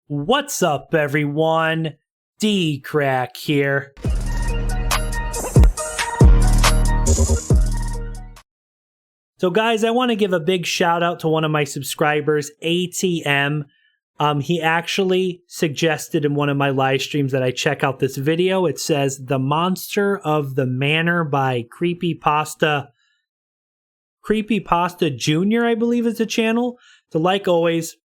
What's up, everyone? DKRACK here. So guys, I want to give a big shout out to one of my subscribers, ATM. He actually suggested in one of my live streams that I check out this video. It says The Monster of the Manor by Creepypasta. Creepypasta Jr., I believe is the channel. So like always,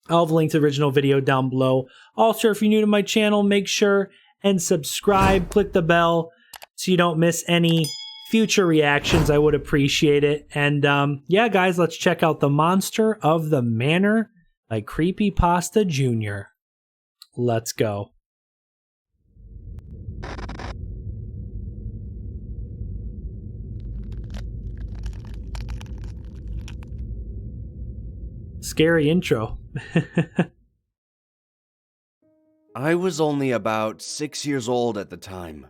I'll have a link to the original video down below. Also, if you're new to my channel, make sure and subscribe. Click the bell so you don't miss any future reactions. I would appreciate it. And yeah, guys, let's check out The Monster of the Manor by Creepypasta Jr. Let's go. Scary intro. I was only about 6 years old at the time.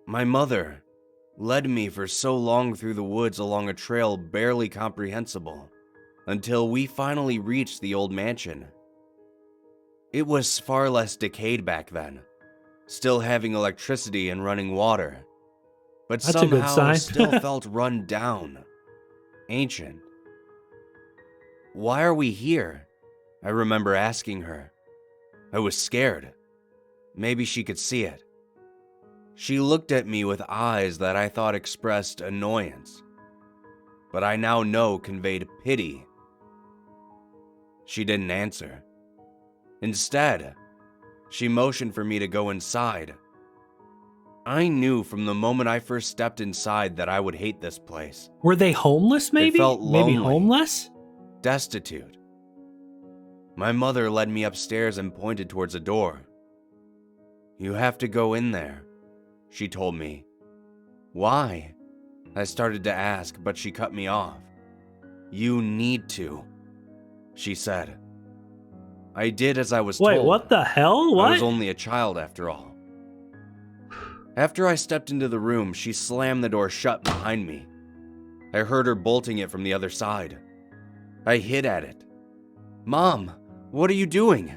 My mother led me for so long through the woods along a trail barely comprehensible, until we finally reached the old mansion. It was far less decayed back then, still having electricity and running water, but That's a good somehow sign. still felt run down, ancient. "Why are we here?" I remember asking her. I was scared. Maybe she could see it. She looked at me with eyes that I thought expressed annoyance, but I now know conveyed pity. She didn't answer. Instead, she motioned for me to go inside. I knew from the moment I first stepped inside that I would hate this place. Were they homeless, maybe? It felt lonely. Maybe homeless? Destitute. My mother led me upstairs and pointed towards a door. "You have to go in there," she told me. "Why?" I started to ask, but she cut me off. "You need to," she said. I did as I was told. Wait, what the hell? What? I was only a child after all. After I stepped into the room, she slammed the door shut behind me. I heard her bolting it from the other side. I hid at it. "Mom, what are you doing?"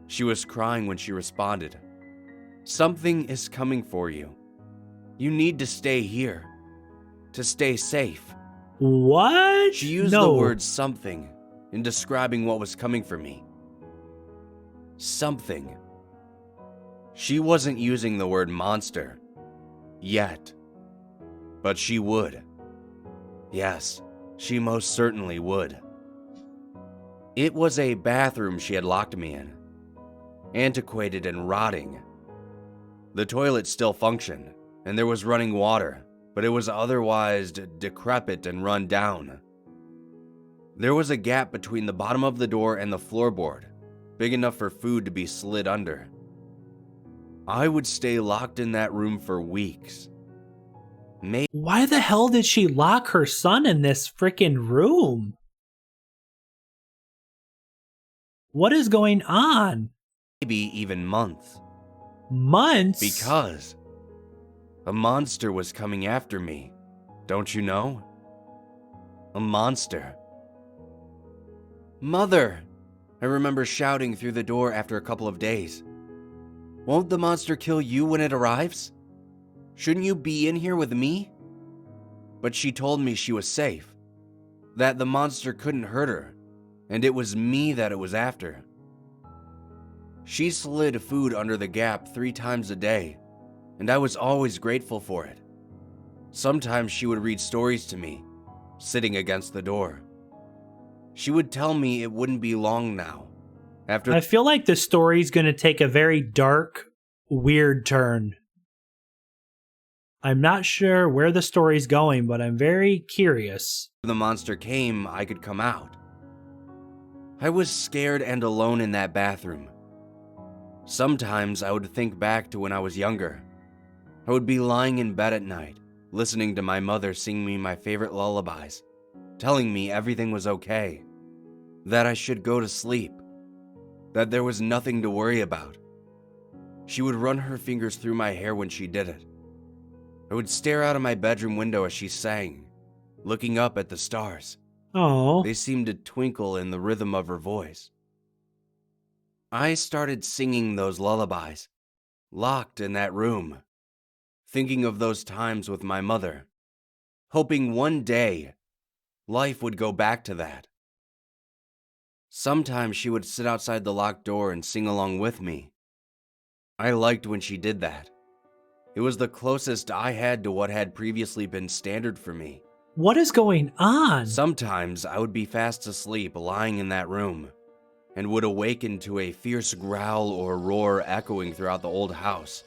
She was crying when she responded. "Something is coming for you. You need to stay here. To stay safe." What? She used the word something in describing what was coming for me. Something. She wasn't using the word monster. Yet. But she would. Yes, she most certainly would. It was a bathroom she had locked me in. Antiquated and rotting. The toilet still functioned, and there was running water, but it was otherwise decrepit and run down. There was a gap between the bottom of the door and the floorboard, big enough for food to be slid under. I would stay locked in that room for weeks. Why the hell did she lock her son in this freaking room? What is going on? Maybe even months. Months? Because a monster was coming after me, don't you know? A monster. "Mother!" I remember shouting through the door after a couple of days. "Won't the monster kill you when it arrives? Shouldn't you be in here with me?" But she told me she was safe, that the monster couldn't hurt her, and it was me that it was after. She slid food under the gap 3 times a day, and I was always grateful for it. Sometimes she would read stories to me, sitting against the door. She would tell me it wouldn't be long now. I feel like the story's going to take a very dark, weird turn. I'm not sure where the story's going, but I'm very curious. The monster came, I could come out. I was scared and alone in that bathroom. Sometimes I would think back to when I was younger. I would be lying in bed at night, listening to my mother sing me my favorite lullabies, telling me everything was okay, that I should go to sleep, that there was nothing to worry about. She would run her fingers through my hair when she did it. I would stare out of my bedroom window as she sang, looking up at the stars. Oh. They seemed to twinkle in the rhythm of her voice. I started singing those lullabies, locked in that room, thinking of those times with my mother, hoping one day life would go back to that. Sometimes she would sit outside the locked door and sing along with me. I liked when she did that. It was the closest I had to what had previously been standard for me. What is going on? Sometimes I would be fast asleep lying in that room and would awaken to a fierce growl or roar echoing throughout the old house.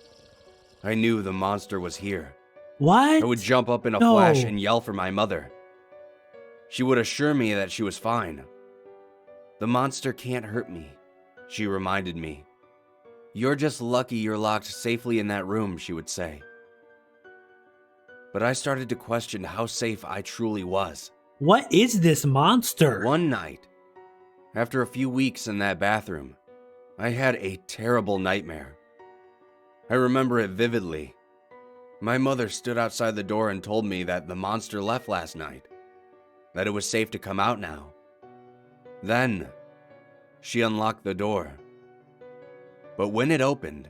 I knew the monster was here. What? I would jump up in a No. flash and yell for my mother. She would assure me that she was fine. The monster can't hurt me, she reminded me. You're just lucky you're locked safely in that room, she would say. But I started to question how safe I truly was. What is this monster? One night, after a few weeks in that bathroom, I had a terrible nightmare. I remember it vividly. My mother stood outside the door and told me that the monster left last night, that it was safe to come out now. Then, she unlocked the door. But when it opened,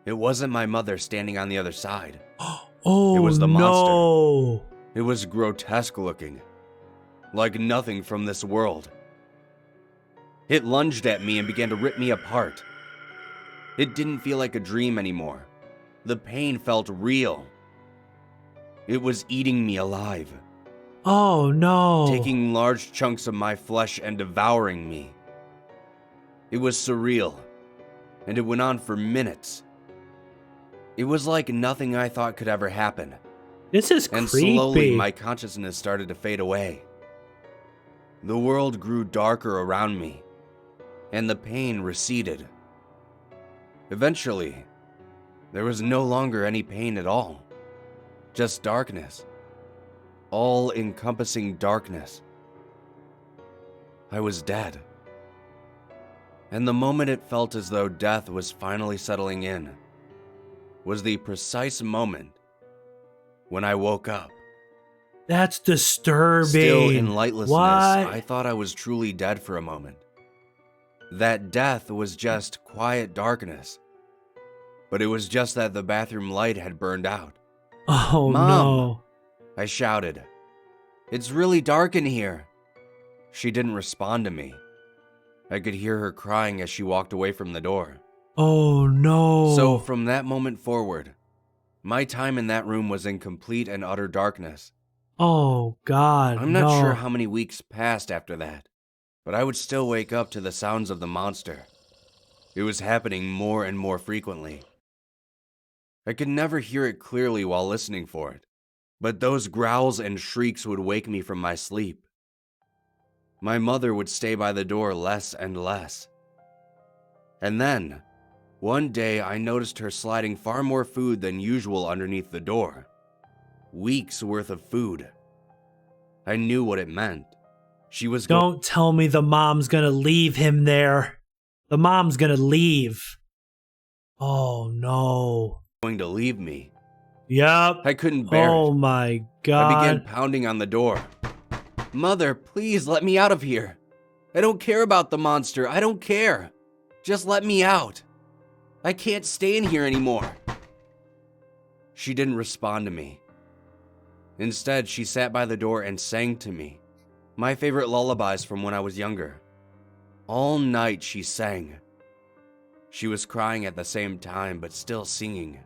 it wasn't my mother standing on the other side. Oh, It was the monster. no. It was grotesque looking, like nothing from this world. It lunged at me and began to rip me apart. It didn't feel like a dream anymore. The pain felt real. It was eating me alive, Oh, no. taking large chunks of my flesh and devouring me. It was surreal, and it went on for minutes. It was like nothing I thought could ever happen. This is And creepy. slowly my consciousness started to fade away. The world grew darker around me, and the pain receded. Eventually, there was no longer any pain at all, just darkness, all-encompassing darkness. I was dead. And the moment it felt as though death was finally settling in was the precise moment when I woke up. That's disturbing. Still in lightlessness, What? I thought I was truly dead for a moment. That death was just quiet darkness. But it was just that the bathroom light had burned out. Oh, Mom! no. I shouted. It's really dark in here. She didn't respond to me. I could hear her crying as she walked away from the door. Oh, no. So from that moment forward, my time in that room was in complete and utter darkness. Oh, God. I'm not no. sure how many weeks passed after that, but I would still wake up to the sounds of the monster. It was happening more and more frequently. I could never hear it clearly while listening for it, but those growls and shrieks would wake me from my sleep. My mother would stay by the door less and less. And then, one day I noticed her sliding far more food than usual underneath the door. Weeks worth of food. I knew what it meant. She was Don't tell me the mom's gonna leave him there. The mom's gonna leave. Oh, no. going to leave me. Yep. I couldn't bear Oh, it. my God. I began pounding on the door. Mother, please let me out of here. I don't care about the monster. I don't care. Just let me out. I can't stay in here anymore. She didn't respond to me. Instead, she sat by the door and sang to me my favorite lullabies from when I was younger. All night she sang. She was crying at the same time, but still singing.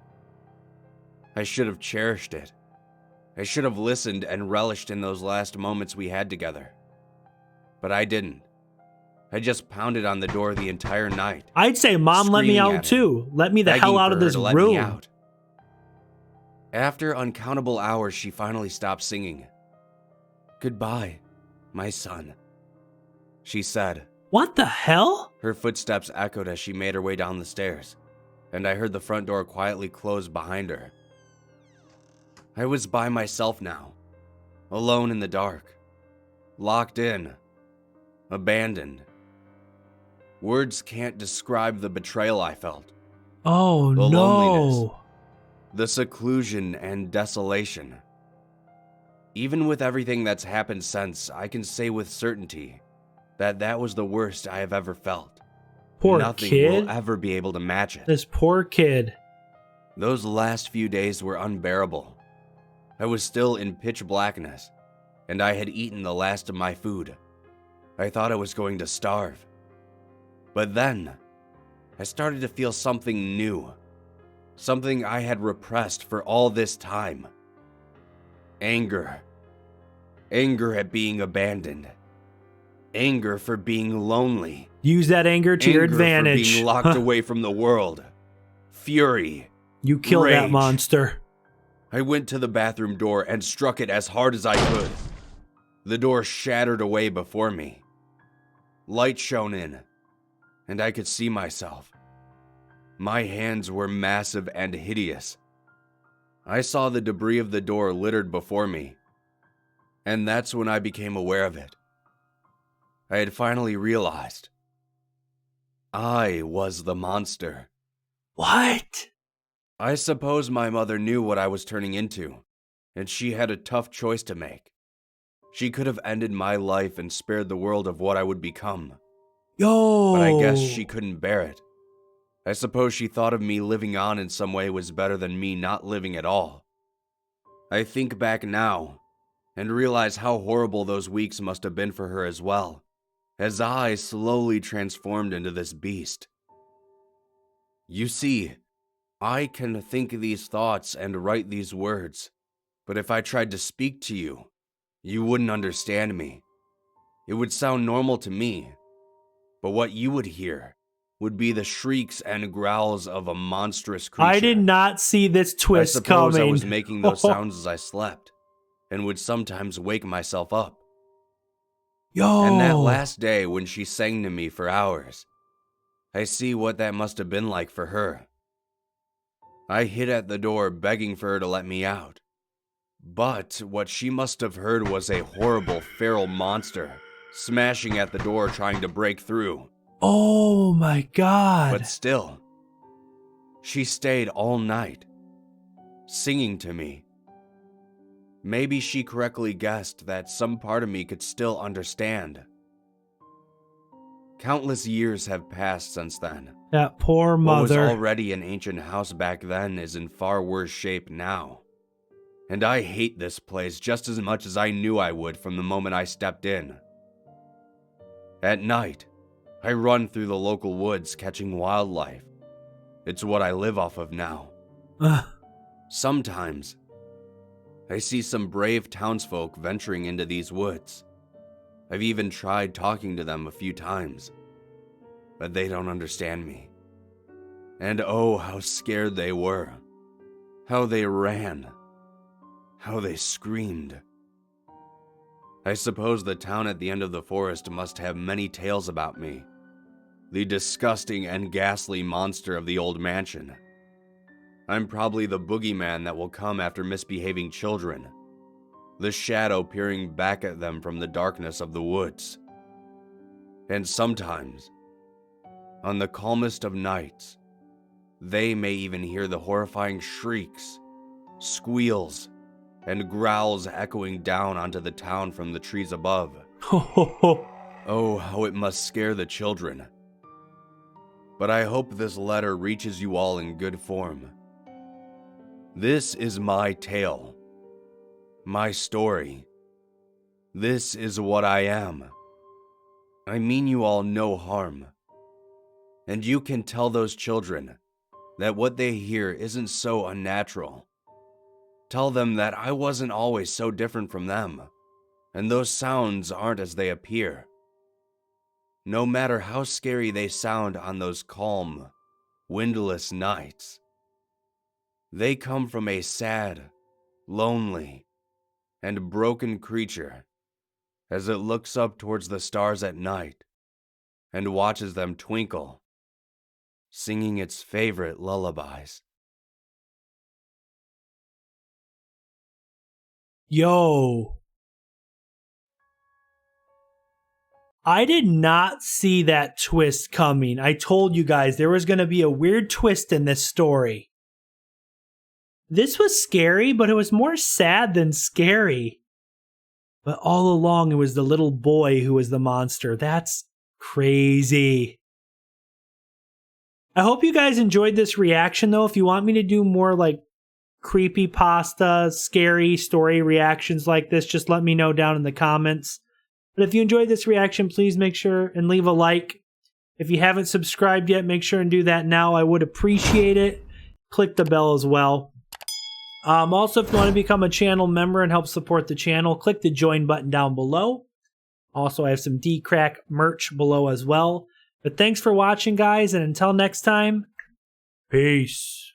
I should have cherished it. I should have listened and relished in those last moments we had together. But I didn't. I just pounded on the door the entire night. I'd say, Mom, let me screaming out at her, too. Let me the hell begging out for of her this to let me room. out. After uncountable hours, she finally stopped singing. Goodbye, my son, she said. What the hell? Her footsteps echoed as she made her way down the stairs, and I heard the front door quietly close behind her. I was by myself now, alone in the dark, locked in, abandoned. Words can't describe the betrayal I felt, Oh, The no. loneliness. the seclusion and desolation. Even with everything that's happened since, I can say with certainty that that was the worst I have ever felt. Poor Nothing kid. will ever be able to match it. This poor kid. Those last few days were unbearable. I was still in pitch blackness, and I had eaten the last of my food. I thought I was going to starve. But then, I started to feel something new. Something I had repressed for all this time. Anger. Anger at being abandoned. Anger for being lonely. Use that anger to your advantage. For being locked away from the world. Fury. You killed that Rage. monster. I went to the bathroom door and struck it as hard as I could. The door shattered away before me. Light shone in, and I could see myself. My hands were massive and hideous. I saw the debris of the door littered before me, and that's when I became aware of it. I had finally realized I was the monster. What? I suppose my mother knew what I was turning into, and she had a tough choice to make. She could have ended my life and spared the world of what I would become. Yo. But I guess she couldn't bear it. I suppose she thought of me living on in some way was better than me not living at all. I think back now and realize how horrible those weeks must have been for her as well, as I slowly transformed into this beast. You see, I can think these thoughts and write these words, but if I tried to speak to you, you wouldn't understand me. It would sound normal to me, but what you would hear would be the shrieks and growls of a monstrous creature. I did not see this twist I suppose coming. I was making those sounds as I slept, and would sometimes wake myself up. Yo. And that last day when she sang to me for hours, I see what that must have been like for her. I hid at the door begging for her to let me out. But what she must have heard was a horrible feral monster smashing at the door trying to break through. Oh my God. But still, she stayed all night, singing to me. Maybe she correctly guessed that some part of me could still understand. Countless years have passed since then. That poor What was mother. already an ancient house back then is in far worse shape now. And I hate this place just as much as I knew I would from the moment I stepped in. At night, I run through the local woods catching wildlife. It's what I live off of now. Sometimes, I see some brave townsfolk venturing into these woods. I've even tried talking to them a few times, but they don't understand me. And oh, how scared they were. How they ran. How they screamed. I suppose the town at the end of the forest must have many tales about me. The disgusting and ghastly monster of the old mansion. I'm probably the boogeyman that will come after misbehaving children. The shadow peering back at them from the darkness of the woods. And sometimes, on the calmest of nights, they may even hear the horrifying shrieks, squeals, and growls echoing down onto the town from the trees above. Oh, how it must scare the children. But I hope this letter reaches you all in good form. This is my tale. My story. This is what I am. I mean you all no harm. And you can tell those children that what they hear isn't so unnatural. Tell them that I wasn't always so different from them, and those sounds aren't as they appear. No matter how scary they sound on those calm, windless nights, they come from a sad, lonely, and broken creature as it looks up towards the stars at night and watches them twinkle, singing its favorite lullabies. Yo. I did not see that twist coming. I told you guys there was going to be a weird twist in this story. This was scary, but it was more sad than scary. But all along, it was the little boy who was the monster. That's crazy. I hope you guys enjoyed this reaction, though. If you want me to do more like creepypasta, scary story reactions like this, just let me know down in the comments. But if you enjoyed this reaction, please make sure and leave a like. If you haven't subscribed yet, make sure and do that now. I would appreciate it. Click the bell as well. Also, if you want to become a channel member and help support the channel, click the join button down below. Also, I have some DKRACK merch below as well. But thanks for watching, guys, and until next time, peace.